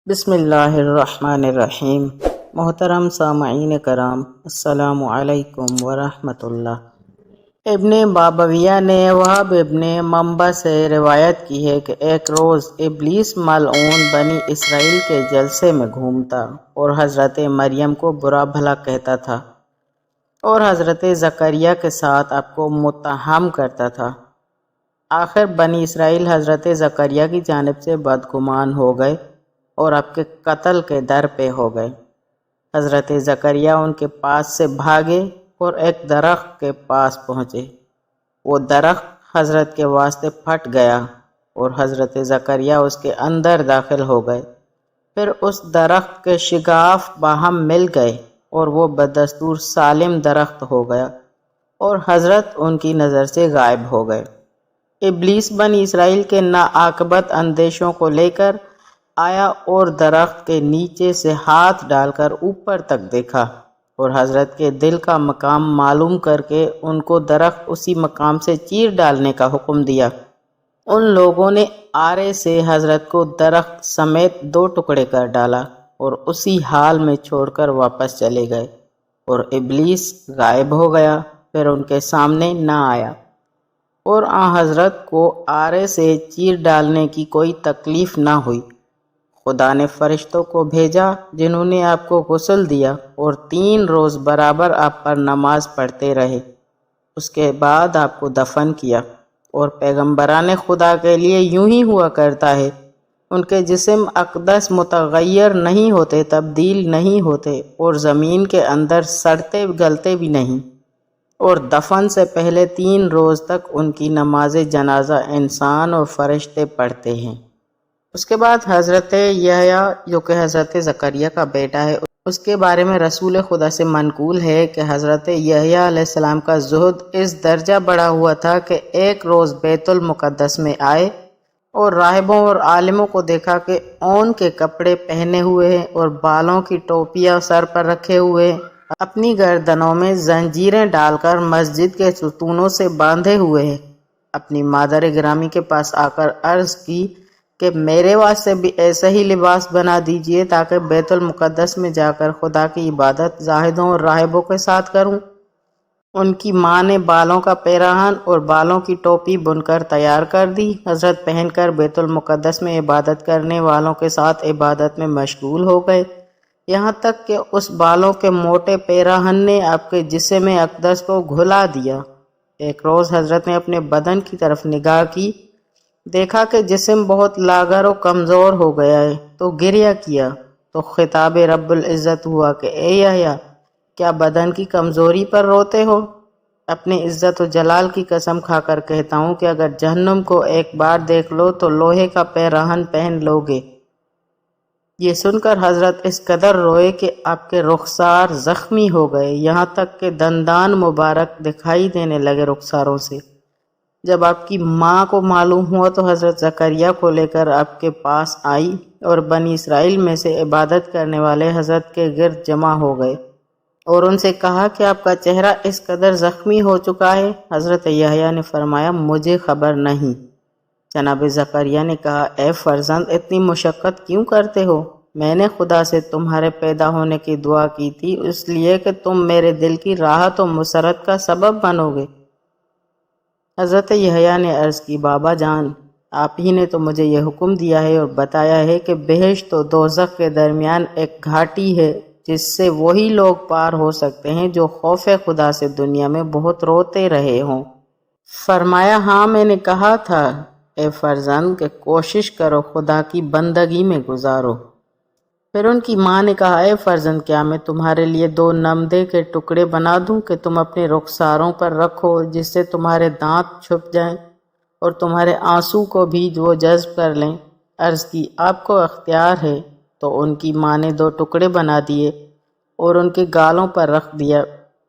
بسم اللہ الرحمن الرحیم۔ محترم سامعین کرام، السلام علیکم ورحمۃ اللہ۔ ابن بابویہ نے وہب ابن منبع سے روایت کی ہے کہ ایک روز ابلیس ملعون بنی اسرائیل کے جلسے میں گھومتا اور حضرت مریم کو برا بھلا کہتا تھا اور حضرت زکریا کے ساتھ آپ کو متہم کرتا تھا۔ آخر بنی اسرائیل حضرت زکریا کی جانب سے بدگمان ہو گئے اور آپ کے قتل کے در پہ ہو گئے۔ حضرت زکریا ان کے پاس سے بھاگے اور ایک درخت کے پاس پہنچے۔ وہ درخت حضرت کے واسطے پھٹ گیا اور حضرت زکریا اس کے اندر داخل ہو گئے۔ پھر اس درخت کے شگاف باہم مل گئے اور وہ بدستور سالم درخت ہو گیا اور حضرت ان کی نظر سے غائب ہو گئے۔ ابلیس بنی اسرائیل کے ناعاقبت اندیشوں کو لے کر آیا اور درخت کے نیچے سے ہاتھ ڈال کر اوپر تک دیکھا اور حضرت کے دل کا مقام معلوم کر کے ان کو درخت اسی مقام سے چیر ڈالنے کا حکم دیا۔ ان لوگوں نے آرے سے حضرت کو درخت سمیت 2 ٹکڑے کر ڈالا اور اسی حال میں چھوڑ کر واپس چلے گئے اور ابلیس غائب ہو گیا، پھر ان کے سامنے نہ آیا اور حضرت کو آرے سے چیر ڈالنے کی کوئی تکلیف نہ ہوئی۔ خدا نے فرشتوں کو بھیجا جنہوں نے آپ کو غسل دیا اور 3 روز برابر آپ پر نماز پڑھتے رہے۔ اس کے بعد آپ کو دفن کیا۔ اور پیغمبران خدا کے لیے یوں ہی ہوا کرتا ہے، ان کے جسم اقدس متغیر نہیں ہوتے، تبدیل نہیں ہوتے اور زمین کے اندر سڑتے گلتے بھی نہیں، اور دفن سے پہلے 3 روز تک ان کی نماز جنازہ انسان اور فرشتے پڑھتے ہیں۔ اس کے بعد حضرت یحییٰ جو کہ حضرت زکریا کا بیٹا ہے، اس کے بارے میں رسول خدا سے منقول ہے کہ حضرت یحییٰ علیہ السلام کا زہد اس درجہ بڑا ہوا تھا کہ ایک روز بیت المقدس میں آئے اور راہبوں اور عالموں کو دیکھا کہ اون کے کپڑے پہنے ہوئے ہیں اور بالوں کی ٹوپیاں سر پر رکھے ہوئے ہیں، اپنی گردنوں میں زنجیریں ڈال کر مسجد کے ستونوں سے باندھے ہوئے ہیں۔ اپنی مادر گرامی کے پاس آ کر عرض کی کہ میرے واسطے بھی ایسا ہی لباس بنا دیجئے تاکہ بیت المقدس میں جا کر خدا کی عبادت زاہدوں اور راہبوں کے ساتھ کروں۔ ان کی ماں نے بالوں کا پیراہن اور بالوں کی ٹوپی بن کر تیار کر دی۔ حضرت پہن کر بیت المقدس میں عبادت کرنے والوں کے ساتھ عبادت میں مشغول ہو گئے، یہاں تک کہ اس بالوں کے موٹے پیراہن نے آپ کے جسم اقدس کو گھلا دیا۔ ایک روز حضرت نے اپنے بدن کی طرف نگاہ کی، دیکھا کہ جسم بہت لاغر و کمزور ہو گیا ہے، تو گریہ کیا۔ تو خطاب رب العزت ہوا کہ اے یحییٰ، کیا بدن کی کمزوری پر روتے ہو؟ اپنی عزت و جلال کی قسم کھا کر کہتا ہوں کہ اگر جہنم کو ایک بار دیکھ لو تو لوہے کا پیراہن پہن لو گے۔ یہ سن کر حضرت اس قدر روئے کہ آپ کے رخسار زخمی ہو گئے، یہاں تک کہ دندان مبارک دکھائی دینے لگے رخساروں سے۔ جب آپ کی ماں کو معلوم ہوا تو حضرت زکریا کو لے کر آپ کے پاس آئی اور بنی اسرائیل میں سے عبادت کرنے والے حضرت کے گرد جمع ہو گئے اور ان سے کہا کہ آپ کا چہرہ اس قدر زخمی ہو چکا ہے۔ حضرت یحییٰ نے فرمایا مجھے خبر نہیں۔ جناب زکریا نے کہا اے فرزند، اتنی مشقت کیوں کرتے ہو؟ میں نے خدا سے تمہارے پیدا ہونے کی دعا کی تھی اس لیے کہ تم میرے دل کی راحت و مسرت کا سبب بنو گے۔ حضرت یحییٰ نے عرض کی بابا جان، آپ ہی نے تو مجھے یہ حکم دیا ہے اور بتایا ہے کہ بہشت و دوزخ کے درمیان ایک گھاٹی ہے جس سے وہی لوگ پار ہو سکتے ہیں جو خوف خدا سے دنیا میں بہت روتے رہے ہوں۔ فرمایا ہاں، میں نے کہا تھا اے فرزند کہ کوشش کرو خدا کی بندگی میں گزارو۔ پھر ان کی ماں نے کہا اے فرزند، کیا میں تمہارے لیے 2 نمدے کے ٹکڑے بنا دوں کہ تم اپنے رخساروں پر رکھو جس سے تمہارے دانت چھپ جائیں اور تمہارے آنسو کو بھی وہ جذب کر لیں؟ عرض کی آپ کو اختیار ہے۔ تو ان کی ماں نے 2 ٹکڑے بنا دیے اور ان کے گالوں پر رکھ دیا۔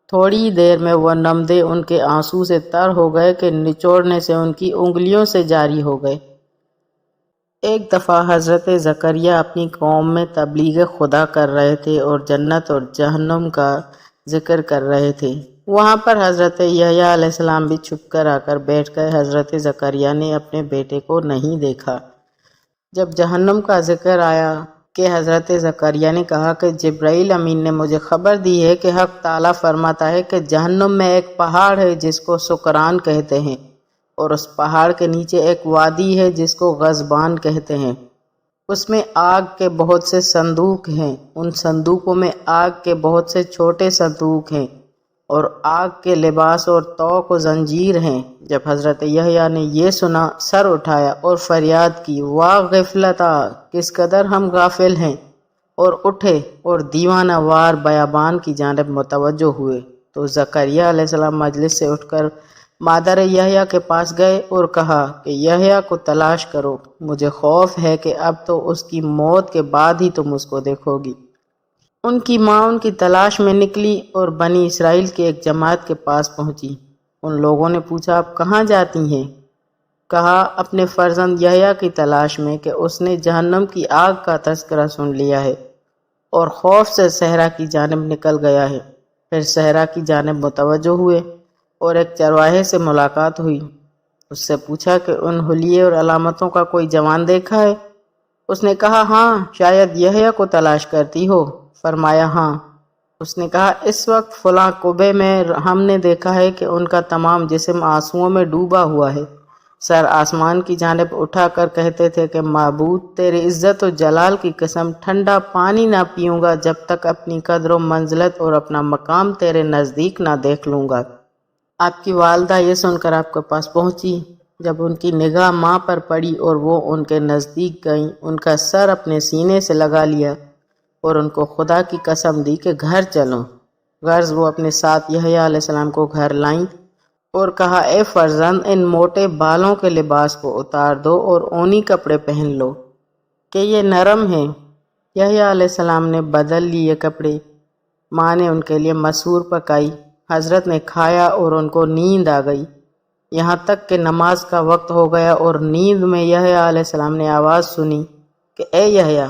تھوڑی دیر میں وہ نمدے ان کے آنسو سے تر ہو گئے کہ نچوڑنے سے ان کی انگلیوں سے جاری ہو گئے۔ ایک دفعہ حضرت زکریا اپنی قوم میں تبلیغ خدا کر رہے تھے اور جنت اور جہنم کا ذکر کر رہے تھے۔ وہاں پر حضرت یحییٰ علیہ السلام بھی چھپ کر آ کر بیٹھ گئے۔ حضرت زکریا نے اپنے بیٹے کو نہیں دیکھا۔ جب جہنم کا ذکر آیا کہ حضرت زکریا نے کہا کہ جبرائیل امین نے مجھے خبر دی ہے کہ حق تعالیٰ فرماتا ہے کہ جہنم میں ایک پہاڑ ہے جس کو سکران کہتے ہیں، اور اس پہاڑ کے نیچے ایک وادی ہے جس کو غضبان کہتے ہیں۔ اس میں آگ کے بہت سے صندوق ہیں، ان صندوقوں میں آگ کے بہت سے چھوٹے صندوق ہیں، اور آگ کے لباس اور طوق و زنجیر ہیں۔ جب حضرت یحییٰ نے یہ سنا، سر اٹھایا اور فریاد کی، واہ غفلتا، کس قدر ہم غافل ہیں، اور اٹھے اور دیوانہ وار بیابان کی جانب متوجہ ہوئے۔ تو زکریا علیہ السلام مجلس سے اٹھ کر مادر یحییٰ کے پاس گئے اور کہا کہ یحییٰ کو تلاش کرو، مجھے خوف ہے کہ اب تو اس کی موت کے بعد ہی تم اس کو دیکھو گی۔ ان کی ماں ان کی تلاش میں نکلی اور بنی اسرائیل کی ایک جماعت کے پاس پہنچی۔ ان لوگوں نے پوچھا، آپ کہاں جاتی ہیں؟ کہا، اپنے فرزند یحییٰ کی تلاش میں کہ اس نے جہنم کی آگ کا تذکرہ سن لیا ہے اور خوف سے صحرا کی جانب نکل گیا ہے۔ پھر صحرا کی جانب متوجہ ہوئے اور ایک چرواہے سے ملاقات ہوئی۔ اس سے پوچھا کہ ان حلیے اور علامتوں کا کوئی جوان دیکھا ہے؟ اس نے کہا، ہاں، شاید یحییٰ کو تلاش کرتی ہو۔ فرمایا، ہاں۔ اس نے کہا، اس وقت فلاں قبے میں ہم نے دیکھا ہے کہ ان کا تمام جسم آنسوؤں میں ڈوبا ہوا ہے، سر آسمان کی جانب اٹھا کر کہتے تھے کہ معبود تیری عزت و جلال کی قسم، ٹھنڈا پانی نہ پیوں گا جب تک اپنی قدر و منزلت اور اپنا مقام تیرے نزدیک نہ دیکھ لوں گا۔ آپ کی والدہ یہ سن کر آپ کے پاس پہنچی۔ جب ان کی نگاہ ماں پر پڑی اور وہ ان کے نزدیک گئیں، ان کا سر اپنے سینے سے لگا لیا اور ان کو خدا کی قسم دی کہ گھر چلو۔ غرض وہ اپنے ساتھ یحییٰ علیہ السلام کو گھر لائیں اور کہا، اے فرزند، ان موٹے بالوں کے لباس کو اتار دو اور اونی کپڑے پہن لو کہ یہ نرم ہیں۔ یحییٰ علیہ السلام نے بدل لیے کپڑے۔ ماں نے ان کے لیے مسحور پکائی۔ حضرت نے کھایا اور ان کو نیند آ گئی، یہاں تک کہ نماز کا وقت ہو گیا، اور نیند میں یحییٰ علیہ السلام نے آواز سنی کہ اے یحییٰ،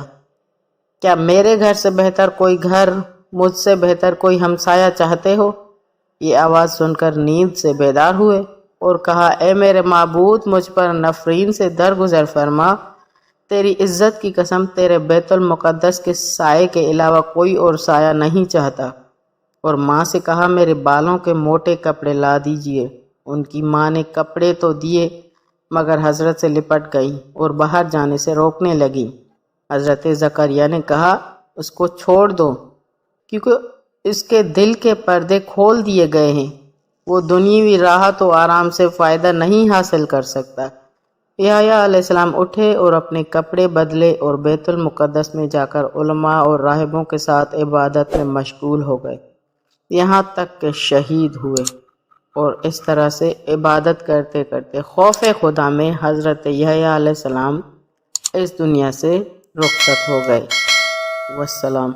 کیا میرے گھر سے بہتر کوئی گھر، مجھ سے بہتر کوئی ہمسایہ چاہتے ہو؟ یہ آواز سن کر نیند سے بیدار ہوئے اور کہا، اے میرے معبود، مجھ پر نفرین سے درگزر فرما، تیری عزت کی قسم تیرے بیت المقدس کے سائے کے علاوہ کوئی اور سایہ نہیں چاہتا۔ اور ماں سے کہا، میرے بالوں کے موٹے کپڑے لا دیجئے۔ ان کی ماں نے کپڑے تو دیے مگر حضرت سے لپٹ گئی اور باہر جانے سے روکنے لگی۔ حضرت زکریا نے کہا، اس کو چھوڑ دو، کیونکہ اس کے دل کے پردے کھول دیے گئے ہیں، وہ دنیوی راحت و آرام سے فائدہ نہیں حاصل کر سکتا۔ یحییٰ علیہ السلام اٹھے اور اپنے کپڑے بدلے اور بیت المقدس میں جا کر علماء اور راہبوں کے ساتھ عبادت میں مشغول ہو گئے، یہاں تک کہ شہید ہوئے۔ اور اس طرح سے عبادت کرتے کرتے خوف خدا میں حضرت یحییٰ علیہ السلام اس دنیا سے رخصت ہو گئے۔ والسلام۔